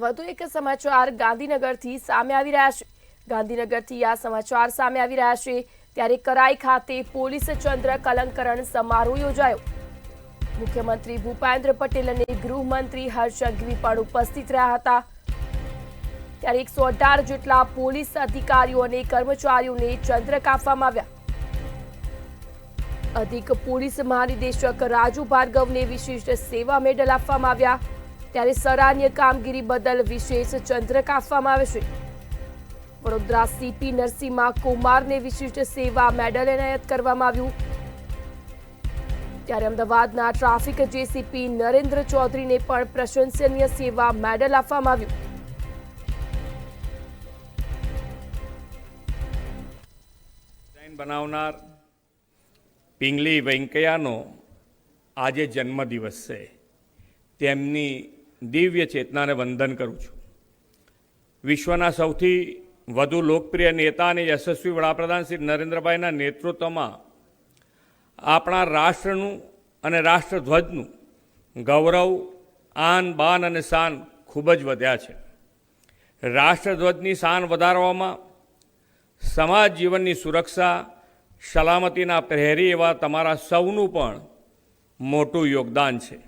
વધુ એક સમાચાર ગાંધીનગરથી સામે આવી રહ્યા છે। ગાંધીનગરથી આ સમાચાર સામે આવી રહ્યા છે ત્યારે કરાઈ ખાતે પોલીસ ચંદ્રક અલંકરણ સમારોહ યોજાયો। મુખ્યમંત્રી ભૂપેન્દ્ર પટેલ અને ગૃહમંત્રી હર્ષ સંઘવી પણ ઉપસ્થિત રહ્યા હતા। ત્યારે 118 જેટલા પોલીસ અધિકારીઓ અને કર્મચારીઓને ચંદ્રક આપવામાં આવ્યા। અધિક પોલીસ મહાનિદેશક રાજુ ભાર્ગવને વિશિષ્ટ સેવા મેડલ આપવામાં આવ્યા। ત્યારે સરાહનીય કામગીરી બદલ વિશેષ ચંદ્રક આપવામાં આવે છે। વડોદરા સીપી નરસિંહા કુમારને વિશિષ્ટ સેવા મેડલ એનાયત કરવામાં આવ્યું। ત્યારે અમદાવાદના ટ્રાફિક જેસીપી નરેન્દ્ર ચૌધરીને પણ પ્રશંસનીય સેવા મેડલ આપવામાં આવ્યું। બનાવનાર પિંગલી વેંકૈયાનો આજે જન્મદિવસ છે। તેમની દિવ્ય ચેતનાને વંદન કરું છું। વિશ્વના સૌથી વધુ લોકપ્રિય નેતા અને યશસ્વી વડાપ્રધાન શ્રી નરેન્દ્રભાઈના નેતૃત્વમાં આપણા રાષ્ટ્રનું અને રાષ્ટ્રધ્વજનું ગૌરવ, આન બાન અને શાન ખૂબ જ વધ્યા છે। રાષ્ટ્રધ્વજની શાન વધારવામાં સમાજ જીવનની સુરક્ષા, સલામતીના પ્રહરી એવા તમારા સૌનું પણ મોટું યોગદાન છે।